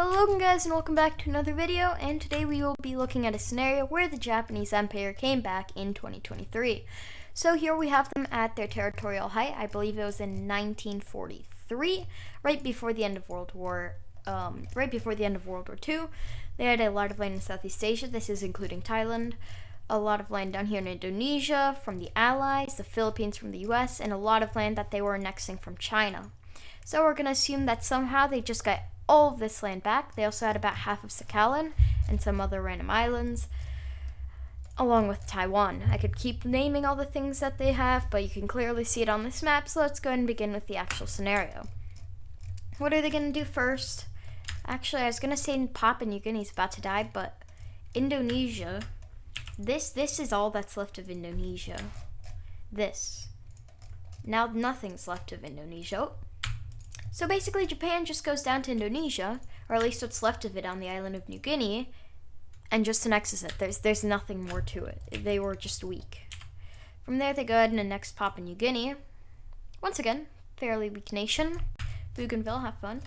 Hello guys and welcome back to another video, and today we will be looking at a scenario where the Japanese Empire came back in 2023. So here we have them at their territorial height. I believe it was in 1943, right before the end of World War II. They had a lot of land in Southeast Asia. This is including Thailand, a lot of land down here in Indonesia from the Allies, the Philippines from the US, and a lot of land that they were annexing from China. So we're going to assume that somehow they just got all of this land back. They also had about half of Sakhalin and some other random islands, along with Taiwan. I could keep naming all the things that they have, but you can clearly see it on this map, so let's go ahead and begin with the actual scenario. What are they going to do first? Actually, I was going to say Papua New Guinea is about to die, but Indonesia, this is all that's left of Indonesia. This. Now nothing's left of Indonesia. So basically, Japan just goes down to Indonesia, or at least what's left of it on the island of New Guinea, and just annexes it. There's nothing more to it. They were just weak. From there, they go ahead and annex Papua New Guinea. Once again, fairly weak nation. Bougainville, have fun.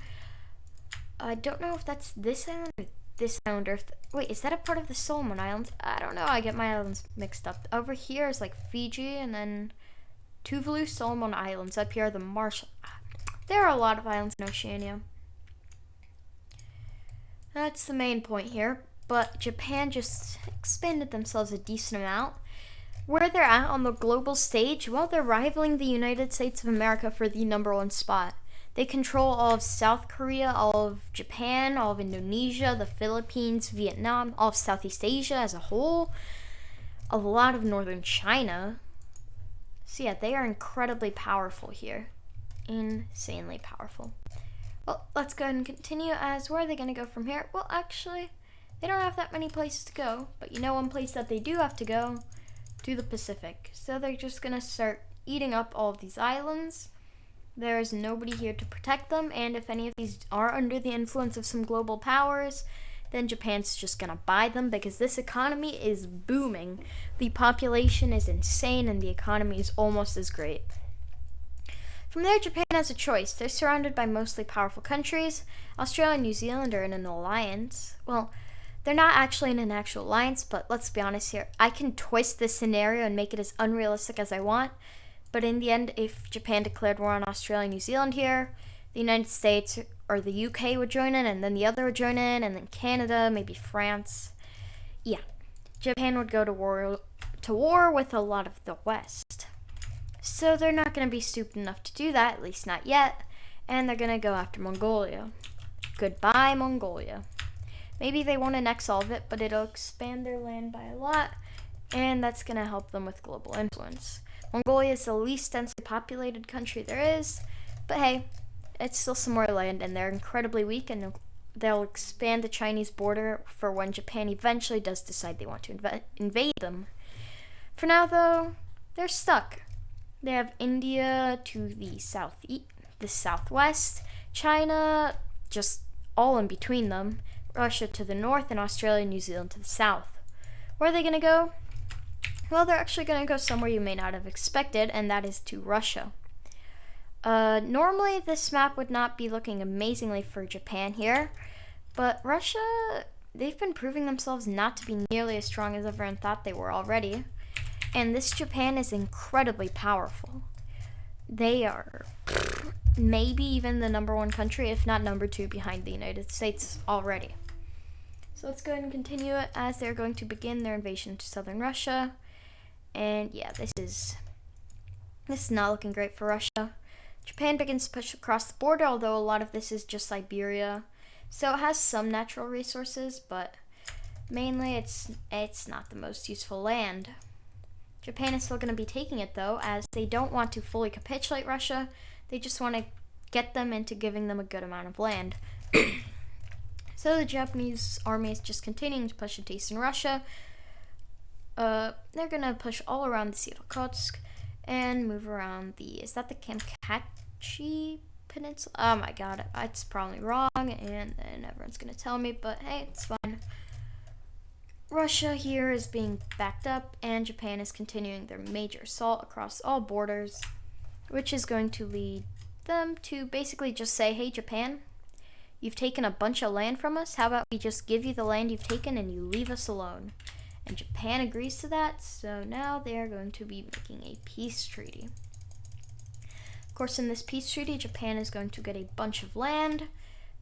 I don't know if that's this island or this island, or wait, is that a part of the Solomon Islands? I don't know. I get my islands mixed up. Over here is like Fiji, and then Tuvalu, Solomon Islands. Up here are the Marshall. There are a lot of islands in Oceania. That's the main point here, but Japan just expanded themselves a decent amount. Where they're at on the global stage, well, they're rivaling the United States of America for the #1 spot. They control all of South Korea, all of Japan, all of Indonesia, the Philippines, Vietnam, all of Southeast Asia as a whole, a lot of northern China. So yeah, they are incredibly powerful here. Insanely powerful. Well, let's go ahead and continue. As where are they going to go from here? Well, actually, they don't have that many places to go, but you know one place that they do have to go? To the Pacific. So they're just going to start eating up all of these islands. There is nobody here to protect them, and if any of these are under the influence of some global powers, then Japan's just going to buy them, because this economy is booming. The population is insane, and the economy is almost as great. From there, Japan has a choice. They're surrounded by mostly powerful countries. Australia and New Zealand are in an alliance. Well, they're not actually in an actual alliance, but let's be honest here. I can twist this scenario and make it as unrealistic as I want. But in the end, if Japan declared war on Australia and New Zealand here, the United States or the UK would join in, and then the other would join in, and then Canada, maybe France. Yeah, Japan would go to war with a lot of the West. So they're not going to be stupid enough to do that, at least not yet, and they're going to go after Mongolia. Goodbye, Mongolia. Maybe they won't annex all of it, but it'll expand their land by a lot, and that's going to help them with global influence. Mongolia is the least densely populated country there is, but hey, it's still some more land, and they're incredibly weak, and they'll expand the Chinese border for when Japan eventually does decide they want to invade them. For now, though, they're stuck. They have India to the southeast, the southwest, China just all in between them, Russia to the north, and Australia and New Zealand to the south. Where are they going to go? Well, they're actually going to go somewhere you may not have expected, and that is to Russia. Normally, this map would not be looking amazingly for Japan here, but Russia, they've been proving themselves not to be nearly as strong as everyone thought they were already. And this Japan is incredibly powerful. They are maybe even the #1 country, if not #2 behind the United States already. So let's go ahead and continue it as they're going to begin their invasion to southern Russia. And yeah, this is not looking great for Russia. Japan begins to push across the border, although a lot of this is just Siberia. So it has some natural resources, but mainly it's not the most useful land. Japan is still going to be taking it, though, as they don't want to fully capitulate Russia. They just want to get them into giving them a good amount of land. So the Japanese army is just continuing to push into eastern Russia. They're going to push all around the Sea of Okhotsk and move around is that the Kamchatka Peninsula? Oh my god, it's probably wrong, and then everyone's going to tell me, but hey, it's fine. Russia here is being backed up, and Japan is continuing their major assault across all borders, which is going to lead them to basically just say, hey, Japan, You've taken a bunch of land from us. How about we just give you the land you've taken and you leave us alone? And Japan agrees to that, so now they are going to be making a peace treaty. Of course, in this peace treaty, Japan is going to get a bunch of land,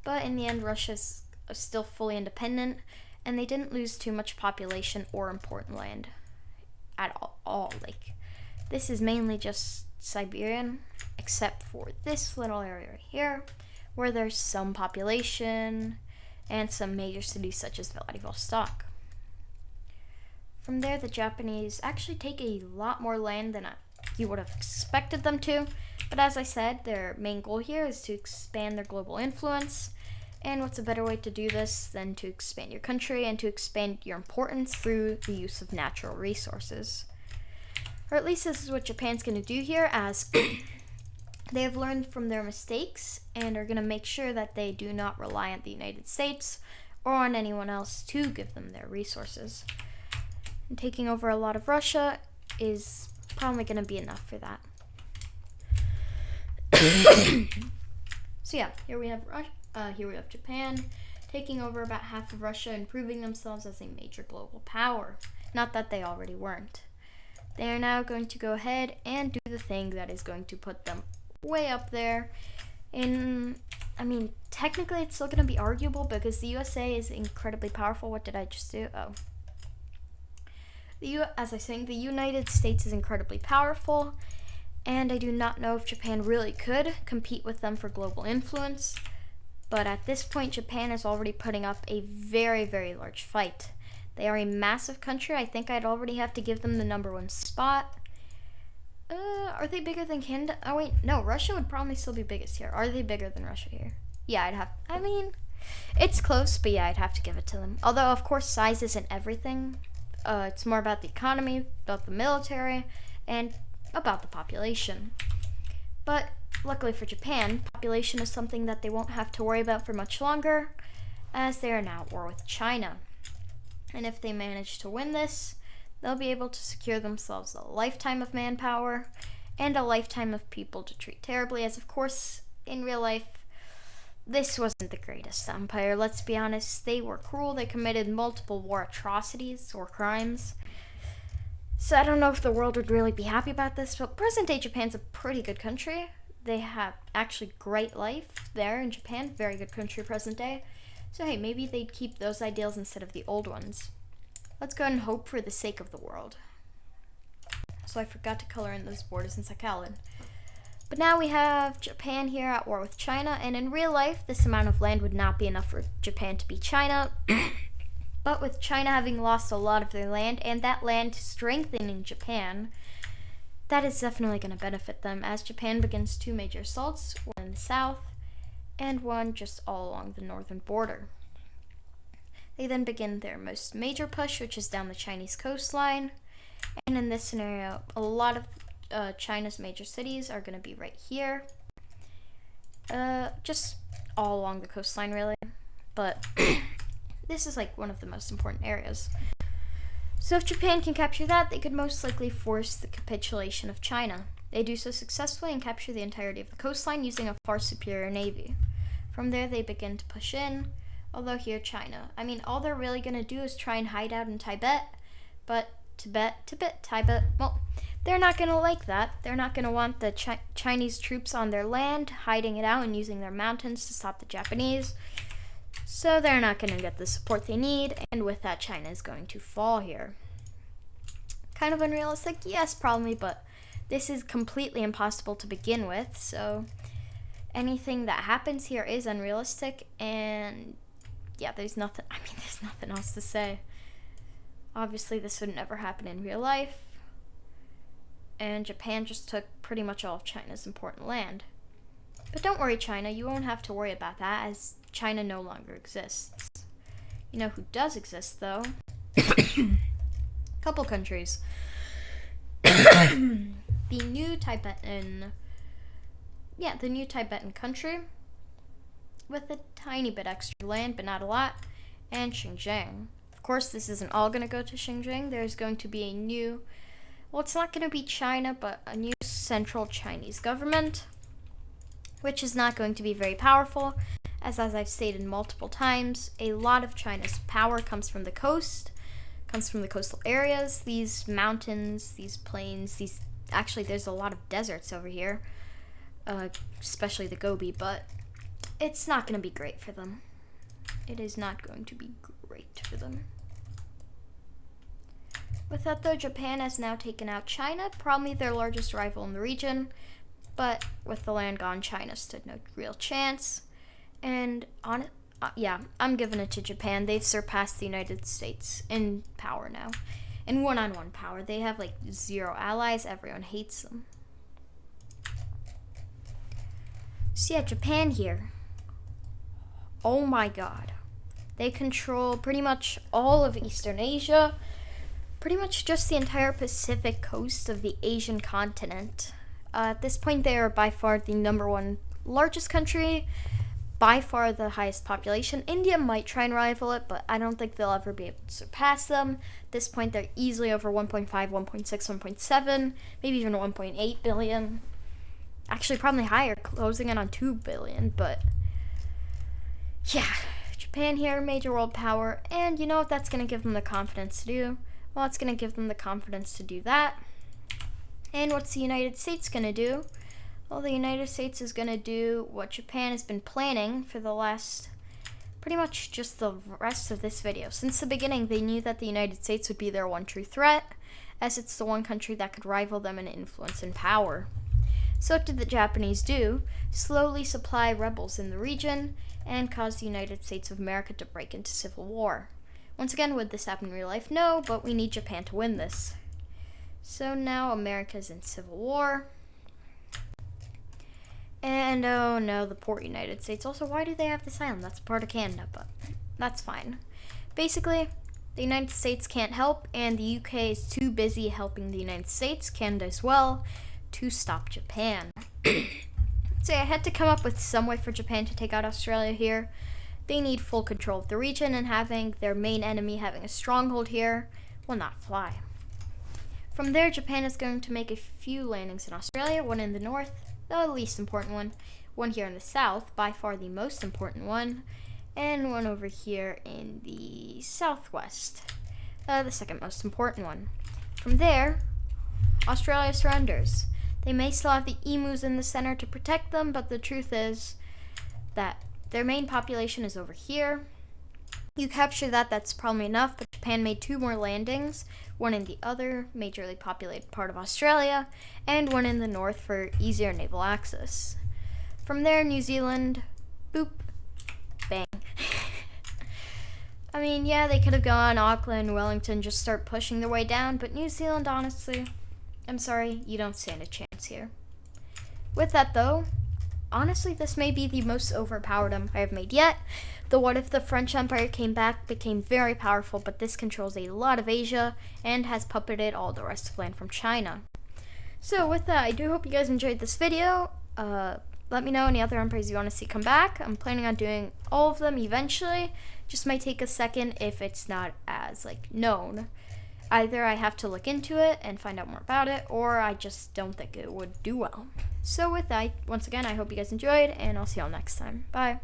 but in the end, Russia's still fully independent, and they didn't lose too much population or important land at all. Like, this is mainly just Siberian, except for this little area right here, where there's some population and some major cities such as Vladivostok. From there, the Japanese actually take a lot more land than you would have expected them to, but as I said, their main goal here is to expand their global influence, and what's a better way to do this than to expand your country and to expand your importance through the use of natural resources. Or at least this is what Japan's going to do here, as they have learned from their mistakes and are going to make sure that they do not rely on the United States or on anyone else to give them their resources. And taking over a lot of Russia is probably going to be enough for that. So yeah, here we have Japan taking over about half of Russia and proving themselves as a major global power. Not that they already weren't. They are now going to go ahead and do the thing that is going to put them way up there. Technically it's still going to be arguable because the USA is incredibly powerful. What did I just do? Oh. As I was saying, the United States is incredibly powerful, and I do not know if Japan really could compete with them for global influence. But at this point, Japan is already putting up a very, very large fight. They are a massive country. I think I'd already have to give them the #1 spot. Are they bigger than Canada? Oh wait, no, Russia would probably still be biggest here. Are they bigger than Russia here? Yeah, it's close, but yeah, I'd have to give it to them. Although, of course, size isn't everything. It's more about the economy, about the military, and about the population. But luckily for Japan, population is something that they won't have to worry about for much longer, as they are now at war with China. And if they manage to win this, they'll be able to secure themselves a lifetime of manpower and a lifetime of people to treat terribly, as of course, in real life, this wasn't the greatest empire. Let's be honest, they were cruel. They committed multiple war atrocities or crimes. So I don't know if the world would really be happy about this, but present-day Japan's a pretty good country. They have actually great life there in Japan. Very good country present day. So hey, maybe they'd keep those ideals instead of the old ones. Let's go ahead and hope for the sake of the world. So I forgot to color in those borders in Sakhalin. But now we have Japan here at war with China, and in real life, this amount of land would not be enough for Japan to beat China. But with China having lost a lot of their land, and that land strengthening Japan, that is definitely going to benefit them, as Japan begins 2 major assaults, one in the south, and one just all along the northern border. They then begin their most major push, which is down the Chinese coastline, and in this scenario, a lot of China's major cities are going to be right here, just all along the coastline really, but this is like one of the most important areas. So if Japan can capture that, they could most likely force the capitulation of China. They do so successfully and capture the entirety of the coastline using a far superior navy. From there they begin to push in, although here China, all they're really going to do is try and hide out in Tibet, but Tibet, well, they're not going to like that. They're not going to want the Chinese troops on their land, hiding it out and using their mountains to stop the Japanese. So they're not going to get the support they need, and with that, China is going to fall here. Kind of unrealistic? Yes, probably, but this is completely impossible to begin with, so anything that happens here is unrealistic, and yeah, there's nothing else to say. Obviously, this would never happen in real life, and Japan just took pretty much all of China's important land. But don't worry, China, you won't have to worry about that, as China no longer exists. You know who does exist, though? Couple countries. The new Tibetan country, with a tiny bit extra land, but not a lot, and Xinjiang. Of course, this isn't all going to go to Xinjiang. There's going to be a new, well, it's not going to be China, but a new central Chinese government, which is not going to be very powerful, as I've stated multiple times, a lot of China's power comes from the coast, comes from the coastal areas, these mountains, these plains, actually there's a lot of deserts over here, especially the Gobi, but it's not going to be great for them. It is not going to be great for them. With that though, Japan has now taken out China, probably their largest rival in the region, but with the land gone, China stood no real chance. And I'm giving it to Japan. They've surpassed the United States in power now. In one-on-one power. They have like 0 allies. Everyone hates them. So yeah, Japan here. Oh my god. They control pretty much all of Eastern Asia. Pretty much just the entire Pacific coast of the Asian continent. At this point, they are by far the #1 largest country, by far the highest population. India might try and rival it, but I don't think they'll ever be able to surpass them. At this point, they're easily over 1.5, 1.6, 1.7, maybe even 1.8 billion. Actually, probably higher, closing in on 2 billion, but yeah, Japan here, major world power, and you know what that's going to give them the confidence to do? Well, it's going to give them the confidence to do that. And what's the United States going to do? Well, the United States is going to do what Japan has been planning for the last, pretty much just the rest of this video. Since the beginning, they knew that the United States would be their one true threat, as it's the one country that could rival them in influence and power. So what did the Japanese do? Slowly supply rebels in the region and cause the United States of America to break into civil war. Once again, would this happen in real life? No, but we need Japan to win this. So now America's in civil war. And oh no, the poor United States. Also, why do they have this island? That's part of Canada, but that's fine. Basically, the United States can't help, and the UK is too busy helping the United States, Canada as well, to stop Japan. So I had to come up with some way for Japan to take out Australia here. They need full control of the region, and having their main enemy having a stronghold here will not fly. From there, Japan is going to make a few landings in Australia, one in the north, the least important one here in the south, by far the most important one, and one over here in the southwest, the second most important one. From there, Australia surrenders. They may still have the emus in the center to protect them, but the truth is that their main population is over here. You capture that, that's probably enough, but Japan made 2 more landings, one in the other majorly populated part of Australia, and one in the north for easier naval access. From there, New Zealand, boop, bang. I mean, yeah, they could have gone Auckland, Wellington, just start pushing their way down, but New Zealand, honestly, I'm sorry, you don't stand a chance here. With that, though, honestly, this may be the most overpowered empire I've made yet. The what if the French Empire came back, became very powerful, but this controls a lot of Asia and has puppeted all the rest of land from China. So with that, I do hope you guys enjoyed this video. Let me know any other empires you want to see come back. I'm planning on doing all of them eventually. Just might take a second if it's not as known. Either I have to look into it and find out more about it, or I just don't think it would do well. So with that, once again, I hope you guys enjoyed, and I'll see y'all next time. Bye.